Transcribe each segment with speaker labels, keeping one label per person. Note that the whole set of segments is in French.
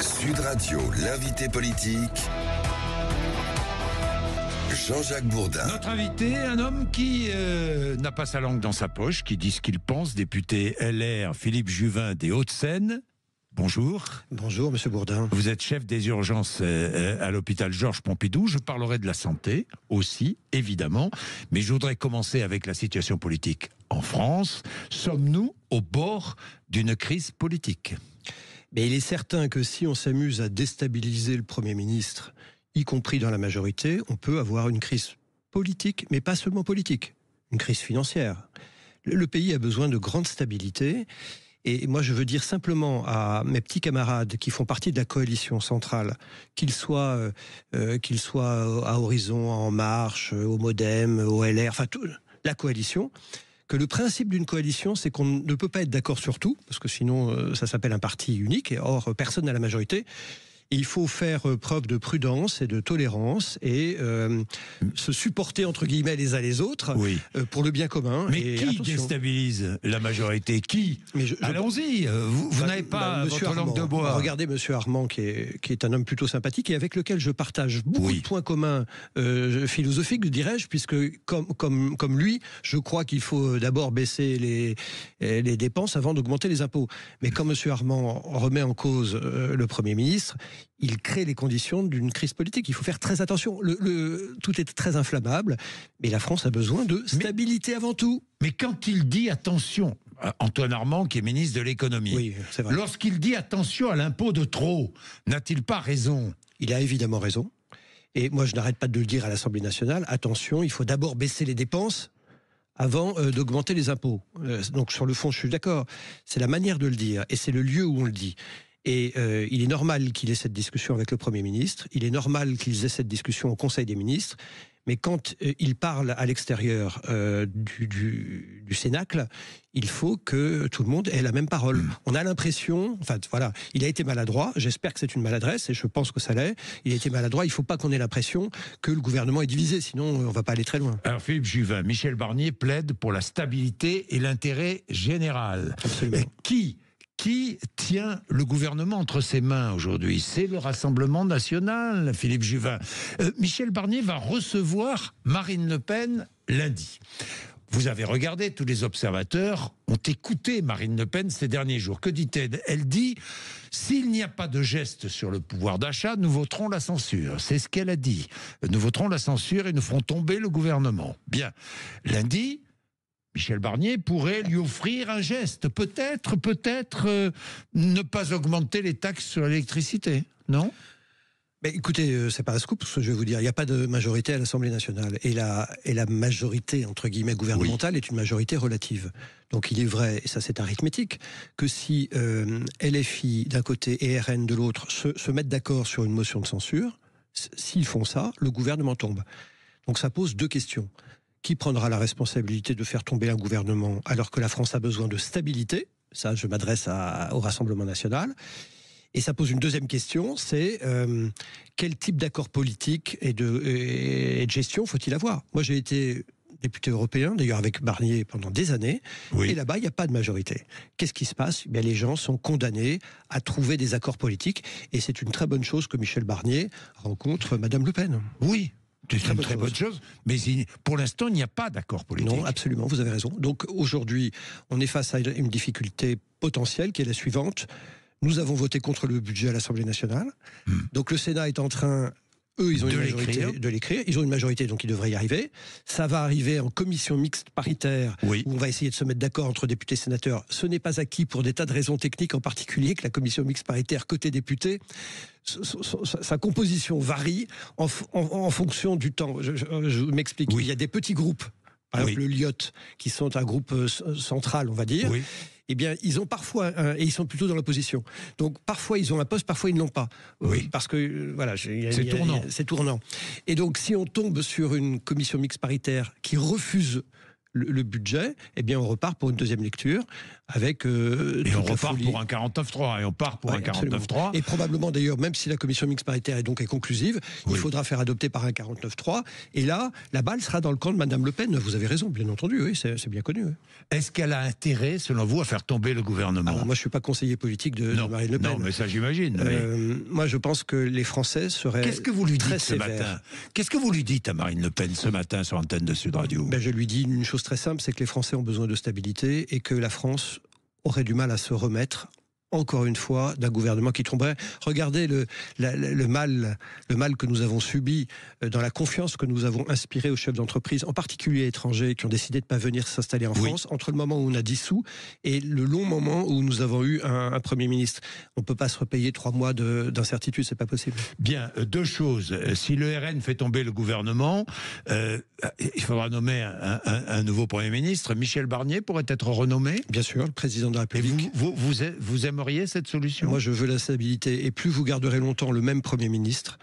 Speaker 1: Sud Radio, l'invité politique, Jean-Jacques Bourdin.
Speaker 2: Notre invité, un homme qui n'a pas sa langue dans sa poche, qui dit ce qu'il pense, député LR Philippe Juvin des Hauts-de-Seine. Bonjour.
Speaker 3: Bonjour, monsieur Bourdin.
Speaker 2: Vous êtes chef des urgences à l'hôpital Georges Pompidou. Je parlerai de la santé aussi, évidemment. Mais je voudrais commencer avec la situation politique en France. Sommes-nous au bord d'une crise politique ?
Speaker 3: Mais il est certain que si on s'amuse à déstabiliser le Premier ministre, y compris dans la majorité, on peut avoir une crise politique, mais pas seulement politique, une crise financière. Le pays a besoin de grande stabilité. Et moi, je veux dire simplement à mes petits camarades qui font partie de la coalition centrale, qu'ils soient à Horizon, En Marche, au MoDem, au LR, enfin, la coalition, que le principe d'une coalition, c'est qu'on ne peut pas être d'accord sur tout, parce que sinon, ça s'appelle un parti unique, et or, personne n'a la majorité. Et il faut faire preuve de prudence et de tolérance et se supporter entre guillemets les uns les autres pour le bien commun.
Speaker 2: Mais
Speaker 3: et
Speaker 2: qui
Speaker 3: attention.
Speaker 2: Déstabilise la majorité ? Qui ? Allons-y, vous n'avez pas votre langue de bois.
Speaker 3: Regardez monsieur Armand qui est un homme plutôt sympathique et avec lequel je partage beaucoup de points communs philosophiques, dirais-je, puisque comme lui, je crois qu'il faut d'abord baisser les dépenses avant d'augmenter les impôts. Mais quand monsieur Armand remet en cause le Premier ministre, il crée les conditions d'une crise politique. Il faut faire très attention. Tout est très inflammable, mais la France a besoin de stabilité avant tout.
Speaker 2: Mais quand il dit attention, Antoine Armand, qui est ministre de l'économie,
Speaker 3: oui, c'est vrai.
Speaker 2: Lorsqu'il dit attention à l'impôt de trop, n'a-t-il pas raison ?
Speaker 3: Il a évidemment raison. Et moi, je n'arrête pas de le dire à l'Assemblée nationale. Attention, il faut d'abord baisser les dépenses avant d'augmenter les impôts. Donc sur le fond, je suis d'accord. C'est la manière de le dire et c'est le lieu où on le dit. Et il est normal qu'il ait cette discussion avec le Premier ministre, il est normal qu'ils aient cette discussion au Conseil des ministres, mais quand il parle à l'extérieur du Cénacle, il faut que tout le monde ait la même parole. On a l'impression, enfin voilà, il a été maladroit, j'espère que c'est une maladresse, et je pense que ça l'est, il a été maladroit, il ne faut pas qu'on ait l'impression que le gouvernement est divisé, sinon on ne va pas aller très loin.
Speaker 2: Alors Philippe Juvin, Michel Barnier plaide pour la stabilité et l'intérêt général.
Speaker 3: Absolument.
Speaker 2: Qui tient le gouvernement entre ses mains aujourd'hui ? C'est le Rassemblement national, Philippe Juvin. Michel Barnier va recevoir Marine Le Pen lundi. Vous avez regardé, tous les observateurs ont écouté Marine Le Pen ces derniers jours. Que dit-elle ? Elle dit « S'il n'y a pas de geste sur le pouvoir d'achat, nous voterons la censure ». C'est ce qu'elle a dit. Nous voterons la censure et nous ferons tomber le gouvernement. Bien. Lundi, Michel Barnier pourrait lui offrir un geste. Peut-être ne pas augmenter les taxes sur l'électricité, non ?
Speaker 3: Mais écoutez, c'est pas un scoop, ce que je vais vous dire. Il n'y a pas de majorité à l'Assemblée nationale. Et la majorité, entre guillemets, gouvernementale est une majorité relative. Donc il est vrai, et ça c'est arithmétique, que si LFI d'un côté et RN de l'autre se mettent d'accord sur une motion de censure, s'ils font ça, le gouvernement tombe. Donc ça pose deux questions. Qui prendra la responsabilité de faire tomber un gouvernement alors que la France a besoin de stabilité ? Ça, je m'adresse au Rassemblement national. Et ça pose une deuxième question, c'est quel type d'accord politique et de gestion faut-il avoir ? Moi, j'ai été député européen, d'ailleurs avec Barnier pendant des années, et là-bas, il n'y a pas de majorité. Qu'est-ce qui se passe ? Eh bien, les gens sont condamnés à trouver des accords politiques, et c'est une très bonne chose que Michel Barnier rencontre Madame Le Pen.
Speaker 2: Oui. C'est une très bonne chose, mais pour l'instant, il n'y a pas d'accord politique.
Speaker 3: Non, absolument, vous avez raison. Donc aujourd'hui, on est face à une difficulté potentielle qui est la suivante. Nous avons voté contre le budget à l'Assemblée nationale. Donc le Sénat est en train... Eux, ils ont une majorité de l'écrire. Ils ont une majorité, donc ils devraient y arriver. Ça va arriver en commission mixte paritaire, où on va essayer de se mettre d'accord entre députés et sénateurs. Ce n'est pas acquis pour des tas de raisons techniques, en particulier que la commission mixte paritaire, côté député, sa composition varie en fonction du temps. Je m'explique. Il y a des petits groupes, par exemple le LIOT, qui sont un groupe central, on va dire. Eh bien, ils ont parfois, et ils sont plutôt dans l'opposition. Donc, parfois, ils ont un poste, parfois, ils ne l'ont pas. Parce que, voilà, c'est tournant. Et donc, si on tombe sur une commission mixte paritaire qui refuse le budget, eh bien, on repart pour une deuxième lecture avec.
Speaker 2: Et on repart pour un 49.3. Et on part pour un 49.3.
Speaker 3: Et probablement, d'ailleurs, même si la commission mixte paritaire est conclusive, il faudra faire adopter par un 49.3. Et là, la balle sera dans le camp de Mme Le Pen. Vous avez raison, bien entendu, oui, c'est bien connu. Oui.
Speaker 2: Est-ce qu'elle a intérêt, selon vous, à faire tomber le gouvernement?
Speaker 3: Alors, moi, je ne suis pas conseiller politique de Marine Le Pen.
Speaker 2: Non, mais ça, j'imagine.
Speaker 3: Moi, je pense que les Français seraient.
Speaker 2: Qu'est-ce que vous lui dites
Speaker 3: très
Speaker 2: ce matin? Qu'est-ce que vous lui dites à Marine Le Pen ce matin sur l'antenne de Sud Radio?
Speaker 3: Je lui dis une chose très simple, c'est que les Français ont besoin de stabilité et que la France aurait du mal à se remettre, encore une fois, d'un gouvernement qui tomberait. Regardez le mal que nous avons subi dans la confiance que nous avons inspirée aux chefs d'entreprise, en particulier étrangers, qui ont décidé de ne pas venir s'installer en France, entre le moment où on a dissous et le long moment où nous avons eu un Premier ministre. On ne peut pas se repayer 3 mois d'incertitude, c'est pas possible.
Speaker 2: Bien, 2 choses. Si le RN fait tomber le gouvernement, il faudra nommer un nouveau Premier ministre. Michel Barnier pourrait être renommé?
Speaker 3: Bien sûr, le président de la République.
Speaker 2: Et vous aimeriez cette solution?
Speaker 3: Moi, je veux la stabilité. Et plus vous garderez longtemps le même Premier ministre,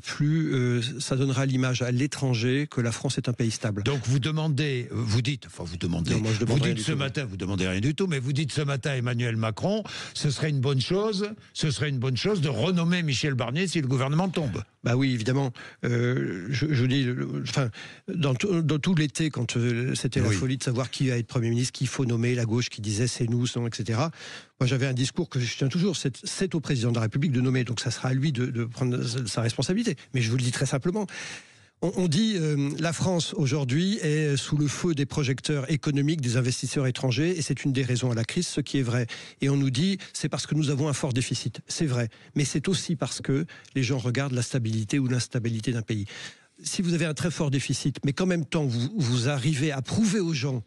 Speaker 3: plus ça donnera l'image à l'étranger que la France est un pays stable.
Speaker 2: Donc vous demandez, vous dites ce matin, vous demandez rien du tout, mais vous dites ce matin à Emmanuel Macron, ce serait une bonne chose de renommer Michel Barnier si le gouvernement tombe.
Speaker 3: Bah oui, évidemment. Je dis, dans tout l'été, quand c'était la folie de savoir qui va être Premier ministre, qu'il faut nommer, la gauche qui disait c'est nous, etc. Moi, j'avais un discours que je tiens toujours, c'est au président de la République de nommer, donc ça sera à lui de prendre sa responsabilité. Mais je vous le dis très simplement. On dit la France aujourd'hui est sous le feu des projecteurs économiques des investisseurs étrangers et c'est une des raisons à la crise, ce qui est vrai. Et on nous dit c'est parce que nous avons un fort déficit. C'est vrai, mais c'est aussi parce que les gens regardent la stabilité ou l'instabilité d'un pays. Si vous avez un très fort déficit, mais qu'en même temps vous arrivez à prouver aux gens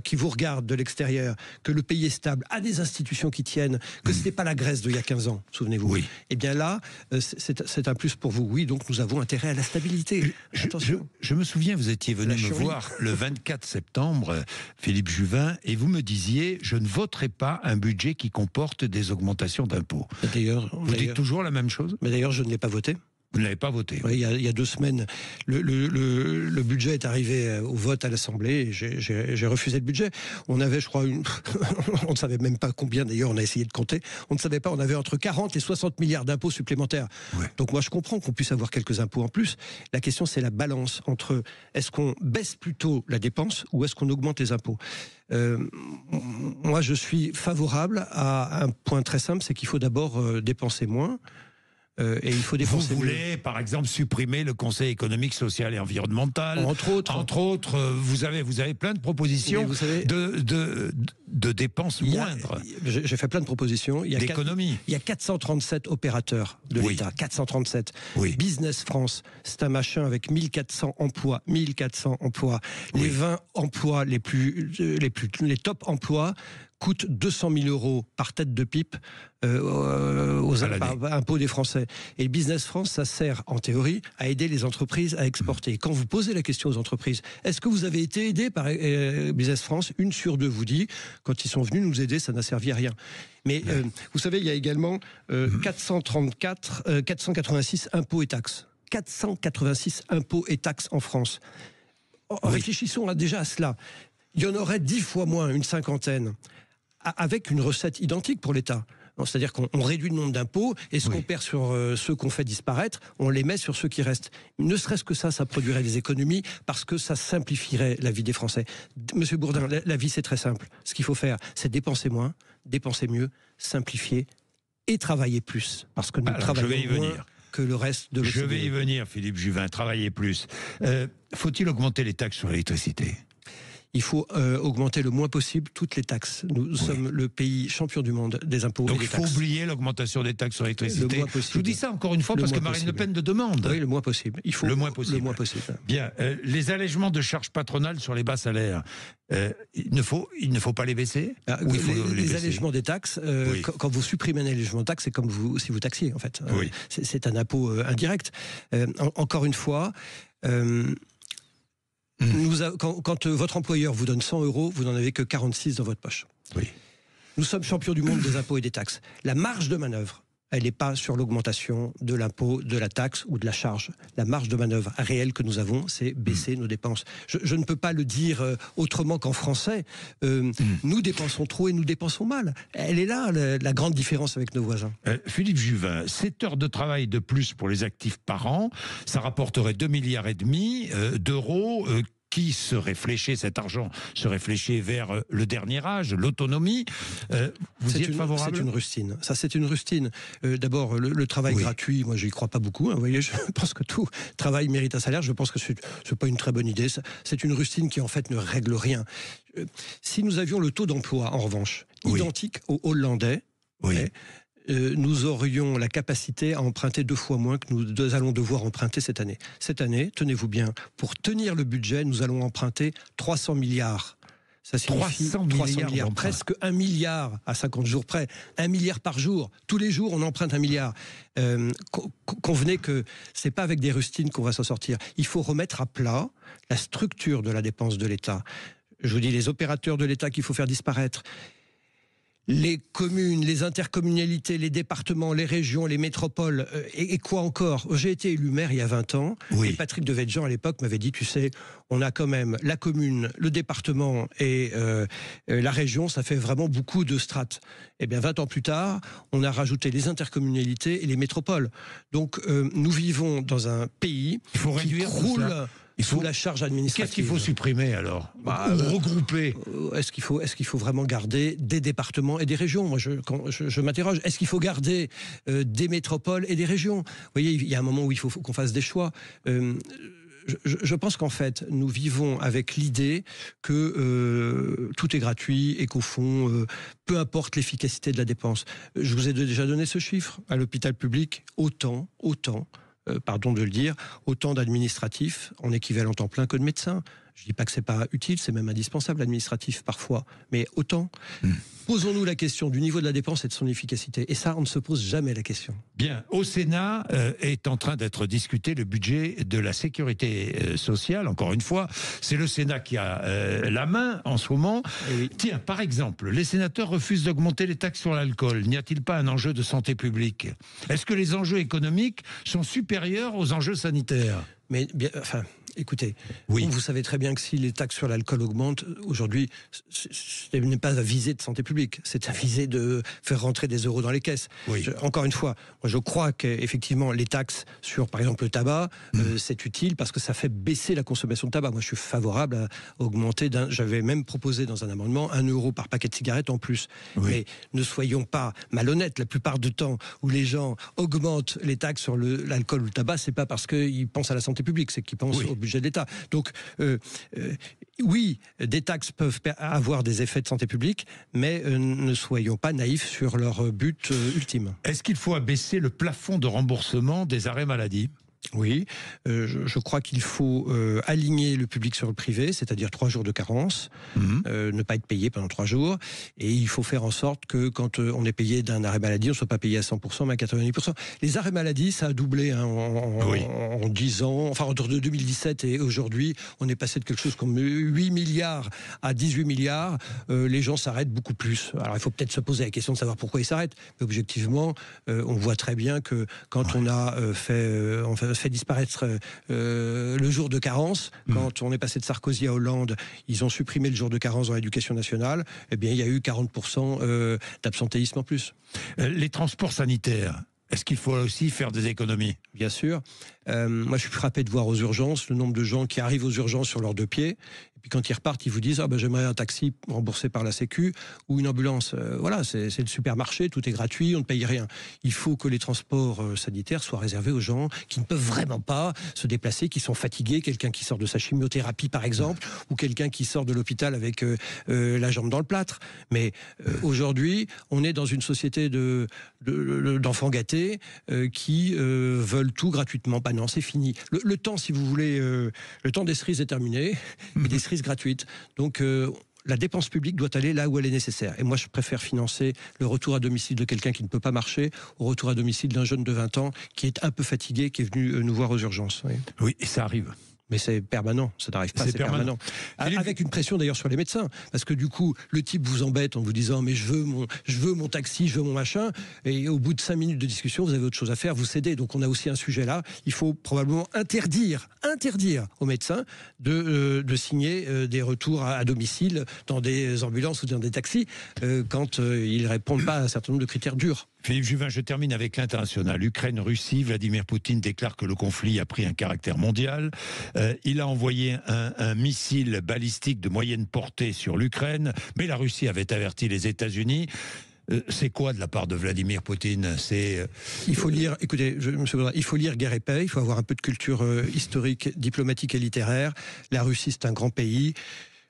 Speaker 3: qui vous regardent de l'extérieur que le pays est stable, a des institutions qui tiennent, que ce n'était pas la Grèce d'il y a 15 ans, souvenez-vous. Oui. Eh bien là, c'est un plus pour vous. Oui, donc nous avons intérêt à la stabilité.
Speaker 2: Je me souviens, vous étiez venu me voir le 24 septembre, Philippe Juvin, et vous me disiez, je ne voterai pas un budget qui comporte des augmentations d'impôts. Vous dites toujours la même chose?
Speaker 3: Mais d'ailleurs, je ne l'ai pas voté.
Speaker 2: Vous ne l'avez pas voté?
Speaker 3: Oui, il y a 2 semaines, le budget est arrivé au vote à l'Assemblée et j'ai refusé le budget. On avait, je crois, on ne savait même pas combien, d'ailleurs, on a essayé de compter. On ne savait pas, on avait entre 40 et 60 milliards d'impôts supplémentaires. Ouais. Donc moi, je comprends qu'on puisse avoir quelques impôts en plus. La question, c'est la balance entre est-ce qu'on baisse plutôt la dépense ou est-ce qu'on augmente les impôts? Moi, je suis favorable à un point très simple, c'est qu'il faut d'abord dépenser moins. Et il faut dépenser.
Speaker 2: Vous voulez, par exemple, supprimer le Conseil économique, social et environnemental.
Speaker 3: Entre autres,
Speaker 2: vous avez plein de propositions de dépenses moindres.
Speaker 3: J'ai fait plein de propositions.
Speaker 2: D'économie.
Speaker 3: Il y a 437 opérateurs de l'État. 437. Oui. Business France, c'est un machin avec 1400 emplois. 1400 emplois. Oui. Les 20 emplois les top emplois coûte 200 000 € par tête de pipe aux impôts des Français. Et le Business France, ça sert en théorie à aider les entreprises à exporter. Quand vous posez la question aux entreprises, est-ce que vous avez été aidé par Business France? 1 sur 2 vous dit, quand ils sont venus nous aider, ça n'a servi à rien. Mais vous savez, il y a également 486 impôts et taxes. 486 impôts et taxes en France. Réfléchissons déjà à cela. Il y en aurait 10 fois moins, une cinquantaine, avec une recette identique pour l'État. C'est-à-dire qu'on réduit le nombre d'impôts et ce qu'on perd sur ceux qu'on fait disparaître, on les met sur ceux qui restent. Ne serait-ce que ça produirait des économies parce que ça simplifierait la vie des Français. Monsieur Bourdin, la vie c'est très simple. Ce qu'il faut faire, c'est dépenser moins, dépenser mieux, simplifier et travailler plus. Parce que nous travaillons moins que le reste de l'OCDE.
Speaker 2: Je vais y venir, Philippe Juvin, travailler plus. Faut-il augmenter les taxes sur l'électricité ?
Speaker 3: Il faut augmenter le moins possible toutes les taxes. Nous sommes le pays champion du monde des impôts et des taxes.
Speaker 2: Donc il faut oublier l'augmentation des taxes sur l'électricité. Je vous dis ça encore une fois parce que Marine Le Pen le demande.
Speaker 3: Oui, le moins possible. Il faut
Speaker 2: le moins possible. Bien, les allègements de charges patronales sur les bas salaires, il ne faut pas les baisser.
Speaker 3: Les allègements des taxes, quand vous supprimez un allègement de taxes, c'est comme si vous taxiez en fait. C'est un impôt indirect. Encore une fois... Quand votre employeur vous donne 100 €, vous n'en avez que 46 dans votre poche. Oui. Nous sommes champions du monde des impôts et des taxes. La marge de manœuvre elle n'est pas sur l'augmentation de l'impôt, de la taxe ou de la charge. La marge de manœuvre réelle que nous avons, c'est baisser nos dépenses. Je ne peux pas le dire autrement qu'en français. Nous dépensons trop et nous dépensons mal. Elle est là, la grande différence avec nos voisins.
Speaker 2: Philippe Juvin, 7 heures de travail de plus pour les actifs par an, ça rapporterait 2,5 milliards d'euros. Qui serait fléché, cet argent serait fléché vers le dernier âge, l'autonomie. Vous y êtes favorable ?
Speaker 3: C'est une rustine. Ça, c'est une rustine. D'abord, le travail gratuit, moi, je n'y crois pas beaucoup. Hein, vous voyez, je pense que tout travail mérite un salaire. Je pense que c'est pas une très bonne idée. C'est une rustine qui, en fait, ne règle rien. Si nous avions le taux d'emploi, en revanche, identique aux Hollandais, nous aurions la capacité à emprunter 2 fois moins que nous allons devoir emprunter cette année. Cette année, tenez-vous bien, pour tenir le budget, nous allons emprunter 300 milliards. Ça signifie 300 milliards, presque 1 milliard à 50 jours près. 1 milliard par jour. Tous les jours, on emprunte 1 milliard. Convenez que c'est pas avec des rustines qu'on va s'en sortir. Il faut remettre à plat la structure de la dépense de l'État. Je vous dis, les opérateurs de l'État qu'il faut faire disparaître. Les communes, les intercommunalités, les départements, les régions, les métropoles, et quoi encore ? J'ai été élu maire il y a 20 ans, et Patrick Devedjian à l'époque m'avait dit, tu sais, on a quand même la commune, le département et la région, ça fait vraiment beaucoup de strates. Eh bien, 20 ans plus tard, on a rajouté les intercommunalités et les métropoles. Donc, nous vivons dans un pays qui croule sous la charge administrative.
Speaker 2: Qu'est-ce qu'il faut supprimer alors ? Regrouper.
Speaker 3: Est-ce qu'il faut vraiment garder des départements et des régions ? Moi, je m'interroge. Est-ce qu'il faut garder des métropoles et des régions ? Vous voyez, il y a un moment où il faut qu'on fasse des choix. Je pense qu'en fait, nous vivons avec l'idée que tout est gratuit et qu'au fond, peu importe l'efficacité de la dépense. Je vous ai déjà donné ce chiffre. À l'hôpital public, pardon de le dire, autant d'administratifs en équivalent temps plein que de médecins. Je ne dis pas que ce n'est pas utile, c'est même indispensable, l'administratif parfois, mais autant. Posons-nous la question du niveau de la dépense et de son efficacité. Et ça, on ne se pose jamais la question.
Speaker 2: Bien, au Sénat est en train d'être discuté le budget de la sécurité sociale. Encore une fois, c'est le Sénat qui a la main en ce moment. Tiens, par exemple, les sénateurs refusent d'augmenter les taxes sur l'alcool. N'y a-t-il pas un enjeu de santé publique ? Est-ce que les enjeux économiques sont supérieurs aux enjeux sanitaires ?
Speaker 3: Mais bien, enfin, écoutez, vous savez très bien que si les taxes sur l'alcool augmentent, aujourd'hui, ce n'est pas à viser de santé publique, c'est à viser de faire rentrer des euros dans les caisses. Encore une fois, moi je crois qu'effectivement les taxes sur, par exemple, le tabac, c'est utile parce que ça fait baisser la consommation de tabac. Moi je suis favorable à augmenter, j'avais même proposé dans un amendement 1 euro par paquet de cigarettes en plus. Mais ne soyons pas malhonnêtes, la plupart du temps où les gens augmentent les taxes sur l'alcool ou le tabac, c'est pas parce qu'ils pensent à la santé publique, c'est qu'ils pensent au budget de l'État. Donc, des taxes peuvent avoir des effets de santé publique, mais ne soyons pas naïfs sur leur but ultime.
Speaker 2: Est-ce qu'il faut abaisser le plafond de remboursement des arrêts maladie ?
Speaker 3: Oui, je crois qu'il faut aligner le public sur le privé, c'est-à-dire 3 jours de carence, ne pas être payé pendant 3 jours, et il faut faire en sorte que quand on est payé d'un arrêt maladie, on ne soit pas payé à 100%, mais à 90%. Les arrêts maladie, ça a doublé en 10 ans, enfin entre 2017 et aujourd'hui, on est passé de quelque chose comme 8 milliards à 18 milliards, les gens s'arrêtent beaucoup plus. Alors il faut peut-être se poser la question de savoir pourquoi ils s'arrêtent, mais objectivement, on voit très bien que quand on a fait disparaître le jour de carence. Quand on est passé de Sarkozy à Hollande, ils ont supprimé le jour de carence dans l'éducation nationale. Eh bien, il y a eu 40% d'absentéisme en plus.
Speaker 2: Les transports sanitaires, est-ce qu'il faut aussi faire des économies ?
Speaker 3: Bien sûr. Moi, je suis frappé de voir aux urgences le nombre de gens qui arrivent aux urgences sur leurs 2 pieds. Et puis quand ils repartent, ils vous disent j'aimerais un taxi remboursé par la Sécu ou une ambulance. Voilà, c'est le supermarché, tout est gratuit, on ne paye rien. Il faut que les transports sanitaires soient réservés aux gens qui ne peuvent vraiment pas se déplacer, qui sont fatigués, quelqu'un qui sort de sa chimiothérapie par exemple, ou quelqu'un qui sort de l'hôpital avec la jambe dans le plâtre. Mais aujourd'hui, on est dans une société d'enfants gâtés qui veulent tout gratuitement. Non, c'est fini. Le temps, si vous voulez, le temps des cerises est terminé, et des cerises gratuites. Donc, la dépense publique doit aller là où elle est nécessaire. Et moi, je préfère financer le retour à domicile de quelqu'un qui ne peut pas marcher au retour à domicile d'un jeune de 20 ans qui est un peu fatigué, qui est venu nous voir aux urgences.
Speaker 2: Oui, et ça arrive.
Speaker 3: Mais c'est permanent, ça n'arrive pas, c'est permanent. Avec une pression d'ailleurs sur les médecins, parce que du coup, le type vous embête en vous disant mais je veux mon taxi, je veux mon machin, et au bout de 5 minutes de discussion, vous avez autre chose à faire, vous cédez. Donc on a aussi un sujet là, il faut probablement interdire aux médecins de signer des retours à domicile dans des ambulances ou dans des taxis quand ils ne répondent pas à un certain nombre de critères durs.
Speaker 2: Philippe Juvin, je termine avec l'international. Ukraine, Russie, Vladimir Poutine déclare que le conflit a pris un caractère mondial. Il a envoyé un missile balistique de moyenne portée sur l'Ukraine, mais la Russie avait averti les États-Unis. C'est quoi de la part de Vladimir Poutine ?
Speaker 3: Il faut lire, écoutez, monsieur Baudrin, il faut lire Guerre et paix, il faut avoir un peu de culture historique, diplomatique et littéraire. La Russie, c'est un grand pays.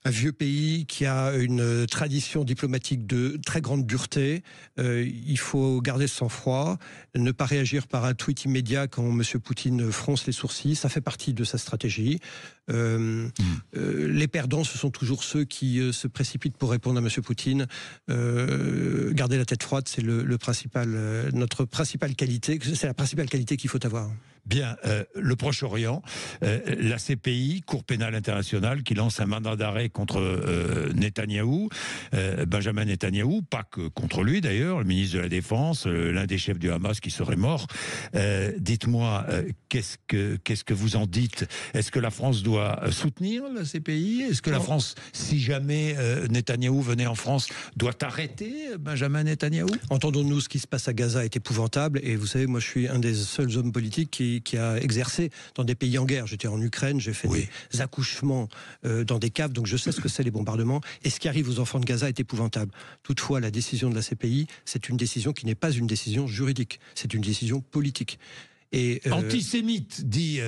Speaker 3: Un vieux pays qui a une tradition diplomatique de très grande dureté. Il faut garder son sang-froid, ne pas réagir par un tweet immédiat quand M. Poutine fronce les sourcils. Ça fait partie de sa stratégie. Les perdants, ce sont toujours ceux qui se précipitent pour répondre à M. Poutine. Garder la tête froide, c'est notre principale qualité. C'est la principale qualité qu'il faut avoir.
Speaker 2: Bien, le Proche-Orient, la CPI, Cour pénale internationale, qui lance un mandat d'arrêt contre Netanyahou, Benjamin Netanyahou, pas que contre lui d'ailleurs, le ministre de la Défense, l'un des chefs du Hamas qui serait mort. Dites-moi, qu'est-ce que vous en dites ? Est-ce que la France doit soutenir la CPI ? Est-ce que la France, si jamais Netanyahou venait en France, doit arrêter Benjamin Netanyahou ?
Speaker 3: Entendons-nous, ce qui se passe à Gaza est épouvantable, et vous savez, moi je suis un des seuls hommes politiques qui a exercé dans des pays en guerre. J'étais en Ukraine, j'ai fait des accouchements dans des caves, donc je sais ce que c'est les bombardements. Et ce qui arrive aux enfants de Gaza est épouvantable. Toutefois, la décision de la CPI, c'est une décision qui n'est pas une décision juridique, c'est une décision politique.
Speaker 2: Antisémite, dit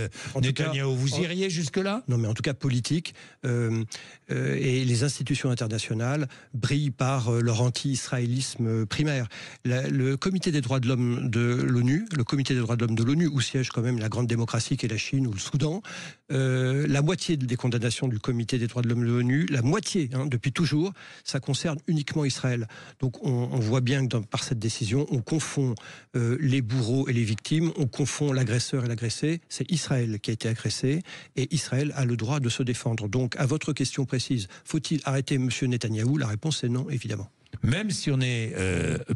Speaker 2: Netanyahou. Vous iriez jusque-là ?
Speaker 3: Non, mais en tout cas politique. Et les institutions internationales brillent par leur anti-israélisme primaire. Le Comité des droits de l'homme de l'ONU, où siège quand même la grande démocratie qu'est la Chine ou le Soudan, la moitié des condamnations du Comité des droits de l'homme de l'ONU, la moitié, depuis toujours, ça concerne uniquement Israël. Donc on voit bien que par cette décision, on confond les bourreaux et les victimes, on confond l'agresseur et l'agressé. C'est Israël qui a été agressé et Israël a le droit de se défendre. Donc, à votre question précise, faut-il arrêter M. Netanyahou ? La réponse est non, évidemment.
Speaker 2: Même si on est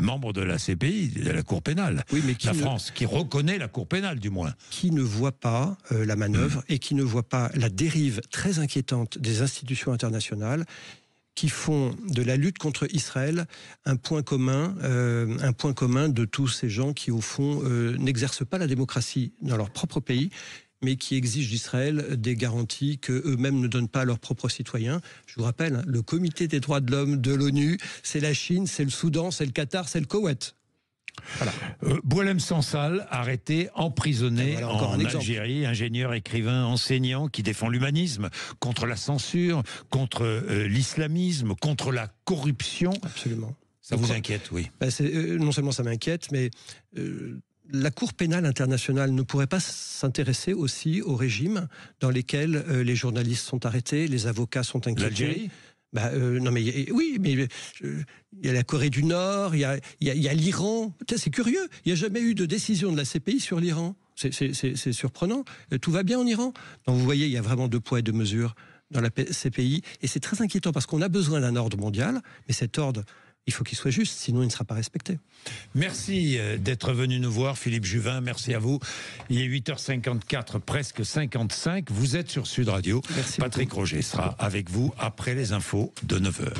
Speaker 2: membre de la CPI, de la Cour pénale, oui, mais France, qui reconnaît la Cour pénale du moins.
Speaker 3: Qui ne voit pas la manœuvre et qui ne voit pas la dérive très inquiétante des institutions internationales qui font de la lutte contre Israël un point commun de tous ces gens qui, au fond, n'exercent pas la démocratie dans leur propre pays, mais qui exigent d'Israël des garanties qu'eux-mêmes ne donnent pas à leurs propres citoyens. Je vous rappelle, le Comité des droits de l'homme de l'ONU, c'est la Chine, c'est le Soudan, c'est le Qatar, c'est le Koweït.
Speaker 2: Voilà. Boualem Sansal, arrêté, emprisonné en Algérie, ingénieur, écrivain, enseignant qui défend l'humanisme contre la censure, contre l'islamisme, contre la corruption.
Speaker 3: Absolument.
Speaker 2: Ça vous inquiète, oui.
Speaker 3: Non seulement ça m'inquiète, mais la Cour pénale internationale ne pourrait pas s'intéresser aussi aux régimes dans lesquels les journalistes sont arrêtés, les avocats sont inquiétés.
Speaker 2: L'Algérie ?
Speaker 3: Non mais oui, mais il y a la Corée du Nord, il y a l'Iran. C'est curieux, il n'y a jamais eu de décision de la CPI sur l'Iran. C'est surprenant. Tout va bien en Iran. Donc vous voyez, il y a vraiment 2 poids et 2 mesures dans la CPI, et c'est très inquiétant parce qu'on a besoin d'un ordre mondial, mais cet ordre, il faut qu'il soit juste, sinon il ne sera pas respecté.
Speaker 2: Merci d'être venu nous voir, Philippe Juvin, merci à vous. Il est 8h54, presque 55, vous êtes sur Sud Radio.
Speaker 3: Merci
Speaker 2: Patrick
Speaker 3: beaucoup.
Speaker 2: Roger sera avec vous après les infos de 9h.